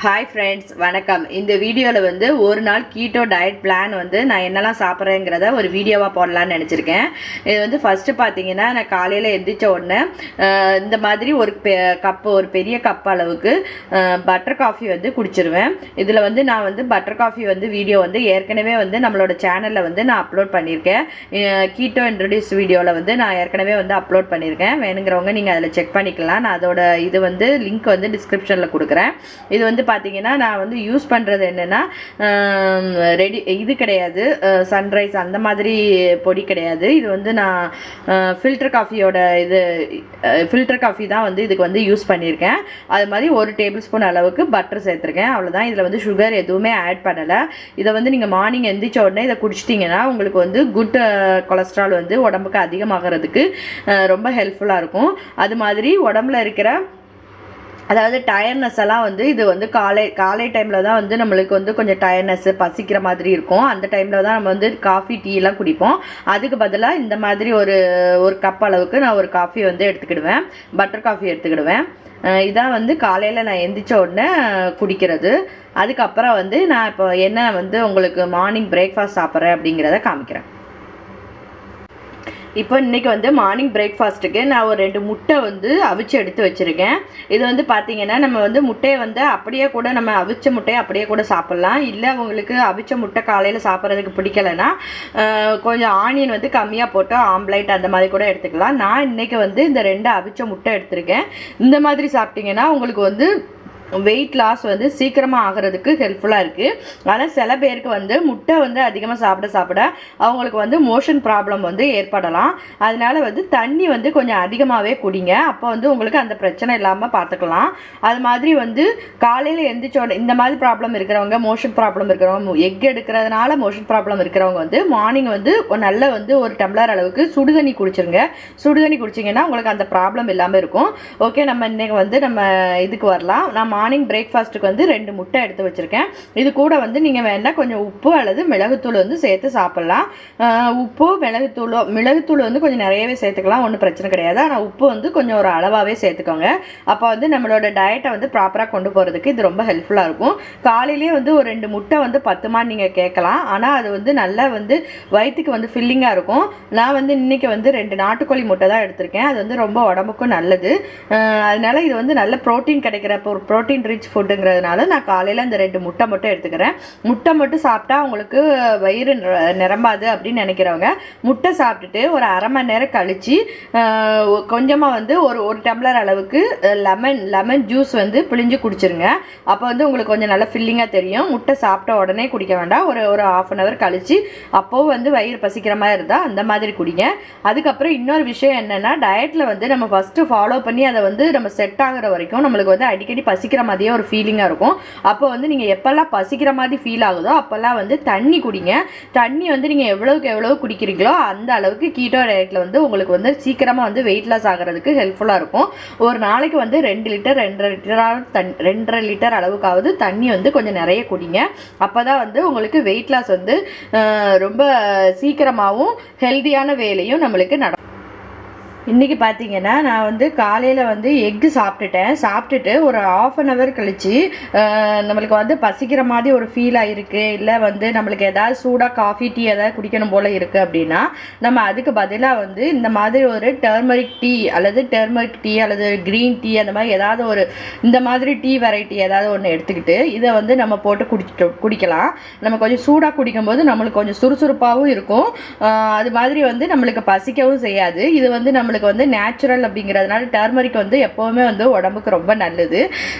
Hi friends, வணக்கம். இந்த வீடியோல வந்து ஒரு நாள் கீட்டோ டயட் பிளான் வந்து நான் என்னெல்லாம் சாப்பிட்றேங்கிறத ஒரு வீடியோவா போடலாம்னு நினைச்சிருக்கேன். இது வந்து ஃபர்ஸ்ட் பாத்தீங்கன்னா நான் காலையில எந்திரிச்ச உடனே இந்த மாதிரி ஒரு பெரிய கப் அளவுக்கு பட்டர் காஃபி வந்து குடிச்சிருவேன். இதுல வந்து நான் வந்து பட்டர் காஃபி வந்து வீடியோ வந்து ஏற்கனவே வந்து நம்மளோட சேனல்ல வந்து நான் அப்லோட் பண்ணியிருக்கேன். கீட்டோ இன்ட்ரோடியூஸ் வீடியோல வந்து நான் ஏற்கனவே வந்து அப்லோட் பண்ணியிருக்கேன். வேணுங்கிறவங்க நீங்க அதில் செக் பண்ணிக்கலாம். நான் அதோட இது வந்து லிங்க் வந்து டிஸ்கிரிப்ஷன்ல கொடுக்குறேன். இது வந்து பாத்தீங்கன்னா நான் வந்து யூஸ் பண்றது என்னன்னா ரெடி இது கிடையாது, சன்ரைஸ் அந்த மாதிரி பொடி கிடையாது. இது வந்து நான் ஃபில்டர் காஃபியோட இது ஃபில்டர் காஃபி தான் வந்து இதுக்கு வந்து யூஸ் பண்ணியிருக்கேன். அது மாதிரி 1 டேபிள் ஸ்பூன் அளவுக்கு பட்டர் சேர்த்துருக்கேன், அவ்வளோதான். இதில் வந்து சுகர் எதுவுமே ஆட் பண்ணலை. இதை வந்து நீங்கள் மார்னிங் எந்திரிச்ச உடனே இதை குடிச்சிட்டிங்கன்னா உங்களுக்கு வந்து குட் கொலஸ்ட்ரால் வந்து உடம்புக்கு அதிகமாகிறதுக்கு ரொம்ப ஹெல்ப்ஃபுல்லாக இருக்கும். அது மாதிரி உடம்புல இருக்கிற அதாவது டயர்னஸ் எல்லாம் வந்து இது வந்து காலை டைமில் தான் வந்து நம்மளுக்கு வந்து கொஞ்சம் டயர்னஸ் பசிக்கிற மாதிரி இருக்கும். அந்த டைமில் தான் நம்ம வந்து காஃபி டீ எல்லாம் குடிப்போம். அதுக்கு பதிலாக இந்த மாதிரி ஒரு கப் அளவுக்கு நான் ஒரு காஃபி வந்து எடுத்துக்கிடுவேன், பட்டர் காஃபி எடுத்துக்கிடுவேன். இதான் வந்து காலையில் நான் எந்திரிச்ச உடனே குடிக்கிறது. அதுக்கப்புறம் வந்து நான் இப்போ என்ன வந்து உங்களுக்கு மார்னிங் பிரேக்ஃபாஸ்ட் சாப்பிட்றேன் அப்படிங்கிறத காமிக்கிறேன். இப்போ இன்றைக்கி வந்து மார்னிங் பிரேக்ஃபாஸ்ட்டுக்கு நான் ஒரு 2 முட்டை வந்து அவிச்சு எடுத்து வச்சுருக்கேன். இது வந்து பார்த்திங்கன்னா நம்ம வந்து முட்டையை வந்து அப்படியே கூட நம்ம அவிச்ச முட்டையை அப்படியே கூட சாப்பிட்லாம். இல்லை உங்களுக்கு அவிச்ச முட்டை காலையில் சாப்பிட்றதுக்கு பிடிக்கலைன்னா கொஞ்சம் ஆனியன் வந்து கம்மியாக போட்டு ஆம்லேட் அந்த மாதிரி கூட எடுத்துக்கலாம். நான் இன்றைக்கி வந்து இந்த 2 அவிச்ச முட்டை எடுத்திருக்கேன். இந்த மாதிரி சாப்பிட்டிங்கன்னா உங்களுக்கு வந்து வெயிட் லாஸ் வந்து சீக்கிரமாக ஆகிறதுக்கு ஹெல்ப்ஃபுல்லாக இருக்குது. ஆனால் சில பேருக்கு வந்து முட்டை வந்து அதிகமாக சாப்பிட அவங்களுக்கு வந்து மோஷன் ப்ராப்ளம் வந்து ஏற்படலாம். அதனால வந்து தண்ணி வந்து கொஞ்சம் அதிகமாகவே குடிங்க, அப்போ வந்து உங்களுக்கு அந்த பிரச்சனை இல்லாமல் பார்த்துக்கலாம். அது மாதிரி வந்து காலையில் எந்திரிச்சோட இந்த மாதிரி ப்ராப்ளம் இருக்கிறவங்க, மோஷன் ப்ராப்ளம் இருக்கிறவங்க, எக் எடுக்கிறதுனால மோஷன் ப்ராப்ளம் இருக்கிறவங்க வந்து மார்னிங் வந்து நல்ல வந்து ஒரு டம்ளர் அளவுக்கு சுடுதண்ணி குடிச்சிருங்க. சுடுதண்ணி குடிச்சிங்கன்னா உங்களுக்கு அந்த ப்ராப்ளம் இல்லாமல் இருக்கும். ஓகே, நம்ம இன்றைக்கி வந்து நம்ம இதுக்கு வரலாம். நான் மார்னிங் பிரேக்ஃபாஸ்ட்டுக்கு வந்து 2 முட்டை எடுத்து வச்சுருக்கேன். இது கூட வந்து நீங்கள் வேணால் கொஞ்சம் உப்பு அல்லது மிளகுத்தூள் வந்து சேர்த்து சாப்பிட்லாம். உப்பு மிளகுத்தூள் வந்து கொஞ்சம் நிறையவே சேர்த்துக்கலாம், ஒன்றும் பிரச்சனை கிடையாது. ஆனால் உப்பு வந்து கொஞ்சம் ஒரு அளவாகவே சேர்த்துக்கோங்க. அப்போ வந்து நம்மளோட டயட்டை வந்து ப்ராப்பராக கொண்டு போகிறதுக்கு இது ரொம்ப ஹெல்ப்ஃபுல்லாக இருக்கும். காலையிலேயே வந்து ஒரு 2 முட்டை வந்து பத்துமான்னு நீங்கள் கேட்கலாம். ஆனால் அது வந்து நல்லா வந்து வயிற்றுக்கு வந்து ஃபில்லிங்காக இருக்கும். நான் வந்து இன்றைக்கி வந்து 2 நாட்டுக்கோழி முட்டை தான் எடுத்திருக்கேன். அது வந்து ரொம்ப உடம்புக்கும் நல்லது. அதனால இது வந்து நல்ல ப்ரோட்டீன் கிடைக்கிற ப்ரோட்டீன் ரிச் ஃபுட்டுங்கிறதுனால நான் காலையில் இந்த 2 முட்டை மட்டும் எடுத்துக்கிறேன். முட்டை மட்டும் சாப்பிட்டா உங்களுக்கு வயிறு நிரம்பாது அப்படின்னு நினைக்கிறவங்க முட்டை சாப்பிட்டுட்டு ஒரு அரை மணி நேரம் கழித்து கொஞ்சமாக வந்து ஒரு டம்ளர் அளவுக்கு லெமன் ஜூஸ் வந்து பிழிஞ்சு குடிச்சிருங்க. அப்போ வந்து உங்களுக்கு கொஞ்சம் நல்லா ஃபில்லிங்காக தெரியும். முட்டை சாப்பிட்ட உடனே குடிக்க வேண்டாம், ஒரு ½ அன் ஹவர் கழித்து அப்போவும் வந்து வயிறு பசிக்கிற மாதிரி இருந்தால் அந்த மாதிரி குடிங்க. அதுக்கப்புறம் இன்னொரு விஷயம் என்னென்னா, டயட்டில் வந்து நம்ம ஃபஸ்ட்டு ஃபாலோ பண்ணி அதை வந்து நம்ம செட் ஆகிற வரைக்கும் நம்மளுக்கு வந்து அடிக்கடி பசிக்கிற மாதிரியே ஒரு ஃபீலிங்காக இருக்கும். அப்போ வந்து நீங்கள் எப்போல்லாம் பசிக்கிற மாதிரி ஃபீல் ஆகுதோ அப்போல்லாம் வந்து தண்ணி குடிங்க. தண்ணி வந்து நீங்கள் எவ்வளவு குடிக்கிறீங்களோ அந்த அளவுக்கு கீட்டோ டயட்டில் வந்து உங்களுக்கு வந்து சீக்கிரமாக வந்து வெயிட் லாஸ் ஆகிறதுக்கு ஹெல்ப்ஃபுல்லாக இருக்கும். ஒரு நாளைக்கு வந்து 2 லிட்டர் அளவுக்காவது தண்ணி வந்து கொஞ்சம் நிறைய குடிங்க. அப்போ தான் வந்து உங்களுக்கு வெயிட் லாஸ் வந்து ரொம்ப சீக்கிரமாகவும் ஹெல்த்தியான வேலையும் நம்மளுக்கு நடக்கும். இன்றைக்கி பார்த்தீங்கன்னா நான் வந்து காலையில் வந்து எக்கு சாப்பிட்டுட்டு ஒரு ½ அன் ஹவர் கழித்து நம்மளுக்கு வந்து பசிக்கிற மாதிரி ஒரு ஃபீல் ஆகிருக்கு, இல்லை வந்து நம்மளுக்கு ஏதாவது சூடாக காஃபி டீ ஏதாவது குடிக்கணும் போல் இருக்குது அப்படின்னா நம்ம அதுக்கு பதிலாக வந்து இந்த மாதிரி ஒரு டர்மரிக் டீ அல்லது க்ரீன் டீ அந்த மாதிரி ஏதாவது ஒரு இந்த மாதிரி டீ வெரைட்டி ஏதாவது ஒன்று எடுத்துக்கிட்டு இதை வந்து நம்ம போட்டு குடிக்கலாம். நம்ம கொஞ்சம் சூடாக குடிக்கும்போது நம்மளுக்கு கொஞ்சம் சுறுசுறுப்பாகவும் இருக்கும். அது மாதிரி வந்து நம்மளுக்கு பசிக்கவும் செய்யாது. இது வந்து நம்மளுக்கு வந்து நேச்சுரல் அப்படிங்கிறதுனால டர்மரிக் வந்து எப்போவுமே வந்து உடம்புக்கு ரொம்ப நல்லது.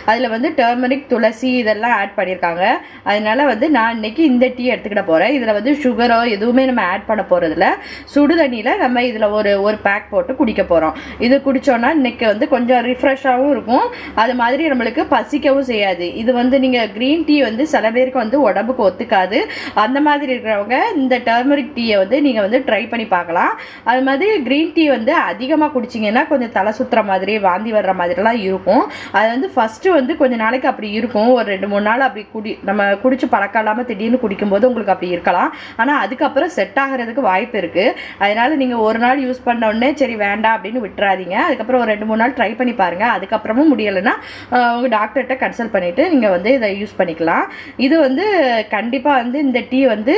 அதில் வந்து டர்மரிக், துளசி இதெல்லாம் ஆட் பண்ணியிருக்காங்க. அதனால வந்து நான் இன்னைக்கு இந்த டீ எடுத்துக்கிட போகிறேன். இதில் வந்து சுகரோ எதுவுமே நம்ம ஆட் பண்ண போகிறதில்ல. சுடு தண்ணியில் நம்ம இதில் ஒரு பேக் போட்டு குடிக்க போகிறோம். இது குடித்தோன்னா இன்னைக்கு வந்து கொஞ்சம் ரிஃப்ரெஷ்ஷாகவும் இருக்கும், அது மாதிரி நம்மளுக்கு பசிக்கவும் செய்யாது. இது வந்து நீங்கள் க்ரீன் டீ வந்து சில பேருக்கு வந்து உடம்புக்கு ஒத்துக்காது. அந்த மாதிரி இருக்கிறவங்க இந்த டர்மரிக் டீயை வந்து நீங்கள் வந்து ட்ரை பண்ணி பார்க்கலாம். அது மாதிரி க்ரீன் டீ வந்து அதிகமாக குடிச்சிங்கன்னா கொஞ்சம் தலை சுற்றுற மாதிரி வாந்தி வர்ற மாதிரிலாம் இருக்கும். அது வந்து ஃபஸ்ட்டு வந்து கொஞ்சம் நாளைக்கு அப்படி இருக்கும். ஒரு 2-3 நாள் அப்படி நம்ம குடிச்சு பழக்கம் இல்லாமல் திடீர்னு குடிக்கும்போது உங்களுக்கு அப்படி இருக்கலாம். ஆனால் அதுக்கப்புறம் செட் ஆகிறதுக்கு வாய்ப்பு இருக்குது. அதனால் நீங்கள் ஒரு நாள் யூஸ் பண்ண உடனே சரி வேண்டாம் அப்படின்னு விட்டுறாதீங்க. அதுக்கப்புறம் ஒரு 2-3 நாள் ட்ரை பண்ணி பாருங்கள். அதுக்கப்புறமும் முடியலைன்னா உங்கள் டாக்டர்கிட்ட கன்சல்ட் பண்ணிவிட்டு நீங்கள் வந்து இதை யூஸ் பண்ணிக்கலாம். இது வந்து கண்டிப்பாக வந்து இந்த டீ வந்து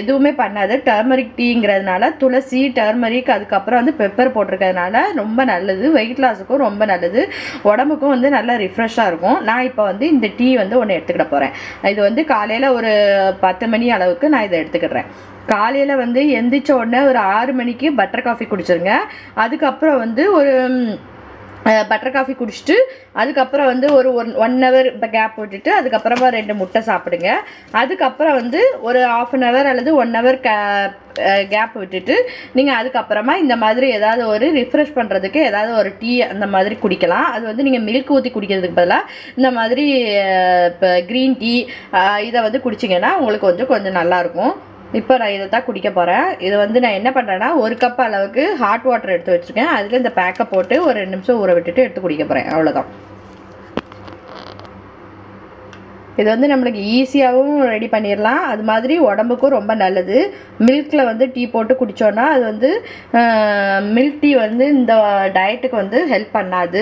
எதுவுமே பண்ணாது. டர்மரிக் டீங்கிறதுனால துளசி, டர்மரிக், அதுக்கப்புறம் வந்து பெப்பர் போட்டிருக்கிறதுனால ரொம்ப நல்லது. வெயிட் லாஸுக்கும் ரொம்ப நல்லது. உடம்புக்கும் வந்து நல்லா ரிஃப்ரெஷ்ஷாக இருக்கும். நான் இப்போ வந்து இந்த டீ வந்து ஒன்று எடுத்துக்கிட போகிறேன். இது வந்து காலையில் ஒரு 10 மணி அளவுக்கு நான் இதை எடுத்துக்கிடுறேன். காலையில் வந்து எந்திரிச்ச உடனே ஒரு 6 மணிக்கு பட்டர் காஃபி குடிச்சிருங்க. அதுக்கப்புறம் வந்து ஒரு பட்டர் காஃபி குடிச்சிட்டு அதுக்கப்புறம் வந்து ஒரு 1 ஹவர் கேப் விட்டுட்டு அதுக்கப்புறமா 2 முட்டை சாப்பிடுங்க. அதுக்கப்புறம் வந்து ஒரு 1/2 ஹவர் அல்லது 1 ஹவர் கேப் விட்டுட்டு நீங்கள் அதுக்கப்புறமா இந்த மாதிரி ஏதாவது ஒரு ரிஃப்ரெஷ் பண்ணுறதுக்கு ஏதாவது ஒரு டீ அந்த மாதிரி குடிக்கலாம். அது வந்து நீங்கள் மில்க் ஊற்றி குடிக்கிறதுக்கு பதிலாக இந்த மாதிரி இப்போ க்ரீன் டீ இதை வந்து குடிச்சிங்கன்னா உங்களுக்கு கொஞ்சம் நல்லாயிருக்கும். இப்போ நான் இதை தான் குடிக்க போகிறேன். இது வந்து நான் என்ன பண்ணுறேன்னா 1 கப் அளவுக்கு ஹாட் வாட்டர் எடுத்து வச்சுருக்கேன். அதில் இந்த பேக்கை போட்டு ஒரு 2 நிமிஷம் ஊற விட்டுட்டு எடுத்து குடிக்க போகிறேன். அவ்வளோதான். இது வந்து நம்மளுக்கு ஈஸியாகவும் ரெடி பண்ணிடலாம். அது மாதிரி உடம்புக்கும் ரொம்ப நல்லது. மில்கில் வந்து டீ போட்டு குடித்தோன்னா அது வந்து மில்க் டீ வந்து இந்த டயட்டுக்கு வந்து ஹெல்ப் பண்ணாது.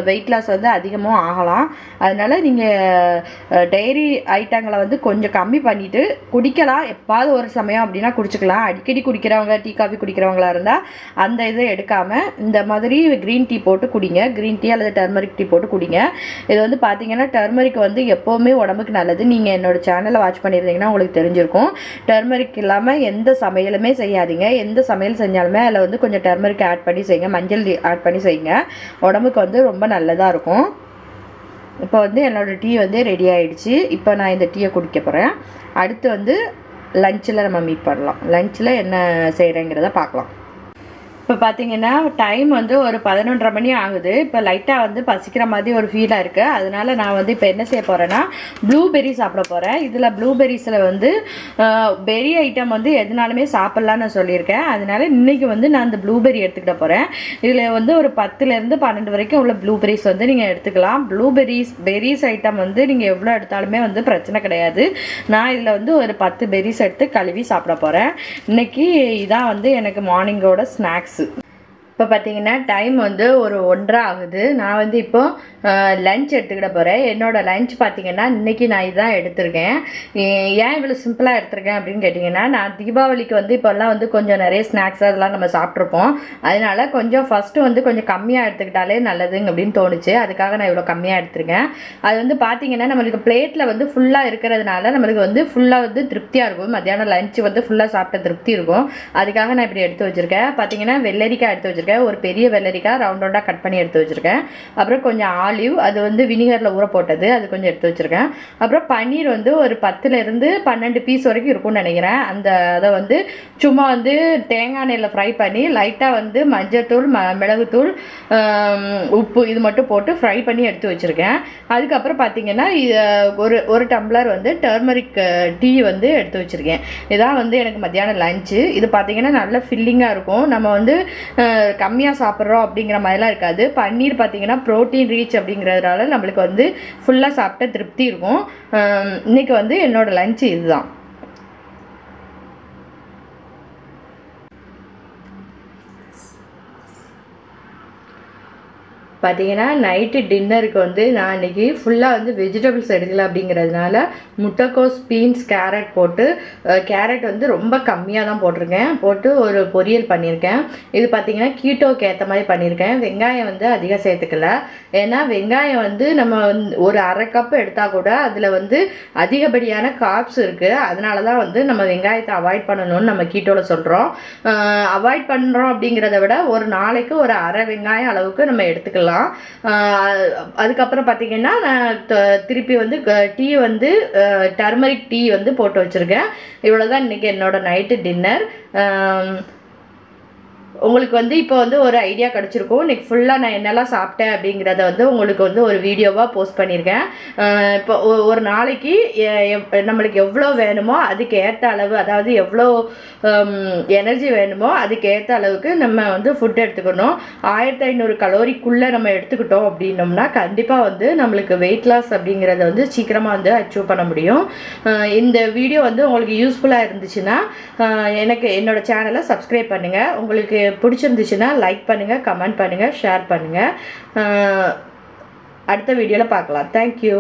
வெயிட் லாஸ் வந்து அதிகமாக ஆகலாம். அதனால் நீங்கள் டெய்ரி ஐட்டங்களை வந்து கொஞ்சம் கம்மி பண்ணிவிட்டு குடிக்கலாம். எப்பாவது ஒரு சமயம் அப்படின்னா குடிச்சிக்கலாம். அடிக்கடி குடிக்கிறவங்க, டீ காஃபி குடிக்கிறவங்களா இருந்தால் அந்த இதை எடுக்காமல் இந்த மாதிரி க்ரீன் டீ போட்டு குடிங்க. க்ரீன் டீ அல்லது டர்மரிக் டீ போட்டு குடிங்க. இது வந்து பார்த்தீங்கன்னா டர்மரிக் வந்து எப்போவுமே உடம்புக்கு நல்லது. நீங்கள் என்னோட சேனலை வாட்ச் பண்ணியிருந்தீங்கன்னா உங்களுக்கு தெரிஞ்சிருக்கும். டர்மரிக் இல்லாமல் எந்த சமையலுமே செய்யாதீங்க. எந்த சமையல் செஞ்சாலுமே அதில் வந்து கொஞ்சம் டர்மரிக் ஆட் பண்ணி செய்யுங்க. மஞ்சள் ஆட் பண்ணி செய்யுங்க. உடம்புக்கு வந்து ரொம்ப நல்லதாக இருக்கும். இப்போ வந்து என்னோடய டீ வந்து ரெடி ஆகிடுச்சு. இப்போ நான் இந்த டீயை குடிக்க போகிறேன். அடுத்து வந்து லஞ்சில் நம்ம மீட் பண்ணலாம். லஞ்சில் என்ன செய்கிறேங்கிறத பார்க்கலாம். இப்போ பார்த்தீங்கன்னா டைம் வந்து ஒரு 11:30 மணி ஆகுது. இப்போ லைட்டாக வந்து பசிக்கிற மாதிரி ஒரு ஃபீலாக இருக்குது. அதனால் நான் வந்து இப்போ என்ன செய்ய போகிறேன்னா ப்ளூபெர்ரி சாப்பிட போகிறேன். இதில் ப்ளூபெர்ரிஸில் வந்து பெரி ஐட்டம் வந்து எதுனாலுமே சாப்பிட்லான்னு நான் சொல்லியிருக்கேன். அதனால் இன்றைக்கி வந்து நான் இந்த ப்ளூபெர்ரி எடுத்துக்கிட்ட போகிறேன். இதில் வந்து ஒரு 10லேருந்து 12 வரைக்கும் உள்ள ப்ளூபெர்ரிஸ் வந்து நீங்கள் எடுத்துக்கலாம். பெரிஸ் ஐட்டம் வந்து நீங்கள் எவ்வளோ எடுத்தாலுமே வந்து பிரச்சனை கிடையாது. நான் இதில் வந்து ஒரு 10 பெரிஸ் எடுத்து கழுவி சாப்பிட போகிறேன். இன்றைக்கி இதான் வந்து எனக்கு மார்னிங்கோட ஸ்நாக்ஸ். இப்போ பார்த்தீங்கன்னா டைம் வந்து ஒரு 1:30 ஆகுது. நான் வந்து இப்போ லஞ்ச் எடுத்துக்கிட போகிறேன். என்னோடய லஞ்ச் பார்த்தீங்கன்னா இன்றைக்கி நான் இதான் எடுத்திருக்கேன். ஏன் இவ்வளோ சிம்பிளாக எடுத்திருக்கேன் அப்படின்னு கேட்டிங்கன்னா, நான் தீபாவளிக்கு வந்து இப்போல்லாம் வந்து கொஞ்சம் நிறைய ஸ்நாக்ஸ் அதெல்லாம் நம்ம சாப்பிட்ருப்போம். அதனால் கொஞ்சம் ஃபஸ்ட்டு வந்து கொஞ்சம் கம்மியாக எடுத்துக்கிட்டாலே நல்லதுங்க அப்படின்னு தோணுச்சு. அதுக்காக நான் இவ்வளோ கம்மியாக எடுத்திருக்கேன். அது வந்து பார்த்தீங்கன்னா நம்மளுக்கு பிளேட்டில் வந்து ஃபுல்லாக இருக்கிறதுனால நம்மளுக்கு வந்து ஃபுல்லாக வந்து திருப்தியாக இருக்கும். மத்தியானம் லஞ்சு வந்து ஃபுல்லாக சாப்பிட்ட திருப்தி இருக்கும். அதுக்காக நான் இப்படி எடுத்து வச்சுருக்கேன். பார்த்தீங்கன்னா வெள்ளரிக்காய் எடுத்து வச்சுருக்கேன். ஒரு பெரிய வெள்ளரிக்காய் ரவுண்டாக கட் பண்ணி எடுத்து வச்சுருக்கேன். அப்புறம் கொஞ்சம் ஆலிவ், அது வந்து வினிகரில் ஊற போட்டது, அது கொஞ்சம் எடுத்து வச்சுருக்கேன். அப்புறம் பன்னீர் வந்து ஒரு 10லேருந்து 12 பீஸ் வரைக்கும் இருக்கும்னு நினைக்கிறேன். அதை வந்து சும்மா வந்து தேங்காய் எண்ணெயில் ஃப்ரை பண்ணி லைட்டாக வந்து மஞ்சள்தூள், மிளகுத்தூள், உப்பு இது மட்டும் போட்டு ஃப்ரை பண்ணி எடுத்து வச்சுருக்கேன். அதுக்கப்புறம் பார்த்தீங்கன்னா ஒரு டம்ளர் வந்து டர்மரிக் டீ வந்து எடுத்து வச்சுருக்கேன். இதான் வந்து எனக்கு மத்தியானம் லஞ்சு. இது பார்த்தீங்கன்னா நல்ல ஃபில்லிங்காக இருக்கும். நம்ம வந்து கம்மியாக சாப்பிட்றோம் அப்படிங்கிற மாதிரிலாம் இருக்காது. பன்னீர் பார்த்தீங்கன்னா ப்ரோட்டீன் ரீச் அப்படிங்கிறதுனால நம்மளுக்கு வந்து ஃபுல்லாக சாப்பிட்ட திருப்தி இருக்கும். இன்றைக்கி வந்து என்னோடய லஞ்சு இதுதான். பார்த்தீங்கன்னா நைட்டு டின்னருக்கு வந்து நான் இன்றைக்கி ஃபுல்லாக வந்து வெஜிடபிள்ஸ் எடுக்கல அப்படிங்கிறதுனால முட்டைக்கோஸ், பீன்ஸ், கேரட் போட்டு கேரட் வந்து ரொம்ப கம்மியாக தான் போட்டு ஒரு பொரியல் பண்ணியிருக்கேன். இது பார்த்திங்கன்னா கீட்டோக்கு ஏற்ற மாதிரி பண்ணியிருக்கேன். வெங்காயம் வந்து அதிகம் சேர்த்துக்கல. ஏன்னா வெங்காயம் வந்து நம்ம ஒரு 1/2 கப் எடுத்தால் கூட அதில் வந்து அதிகப்படியான கார்ப்ஸ் இருக்குது. அதனால தான் வந்து நம்ம வெங்காயத்தை அவாய்ட் பண்ணணும்னு நம்ம கீட்டோவில் சொல்கிறோம். அவாய்ட் பண்ணுறோம் அப்படிங்கிறத விட ஒரு நாளைக்கு ஒரு 1/2 வெங்காயம் அளவுக்கு நம்ம எடுத்துக்கலாம். அதுக்கப்புறம் பார்த்தீங்கன்னா நான் திருப்பி வந்து டீ வந்து டர்மரிக் டீ வந்து போட்டு வச்சுருக்கேன். இவ்வளோதான் இன்றைக்கி என்னோட நைட்டு டின்னர். உங்களுக்கு வந்து இப்போ வந்து ஒரு ஐடியா கிடச்சிருக்கும். இன்னைக்கு ஃபுல்லாக நான் என்னெல்லாம் சாப்பிட்டேன் அப்படிங்கிறத வந்து உங்களுக்கு வந்து ஒரு வீடியோவாக போஸ்ட் பண்ணியிருக்கேன். இப்போ ஒரு நாளைக்கு நம்மளுக்கு எவ்வளோ வேணுமோ அதுக்கு ஏற்ற அளவு, அதாவது எவ்வளோ எனர்ஜி வேணுமோ அதுக்கு ஏற்ற அளவுக்கு நம்ம வந்து ஃபுட் எடுத்துக்கணும். 1500 கலோரிக்குள்ளே நம்ம எடுத்துக்கிட்டோம் அப்படின்னோம்னா கண்டிப்பாக வந்து நம்மளுக்கு வெயிட் லாஸ் அப்படிங்கிறத வந்து சீக்கிரமாக வந்து அச்சீவ் பண்ண முடியும். இந்த வீடியோ வந்து உங்களுக்கு யூஸ்ஃபுல்லாக இருந்துச்சுன்னா என்னோட சேனலை சப்ஸ்கிரைப் பண்ணுங்கள். உங்களுக்கு பிடிச்சிருந்துச்சுன்னா லைக் பண்ணுங்கள், கமெண்ட் பண்ணுங்கள், ஷேர் பண்ணுங்கள். அடுத்த வீடியோவில் பார்க்கலாம். தேங்க்யூ.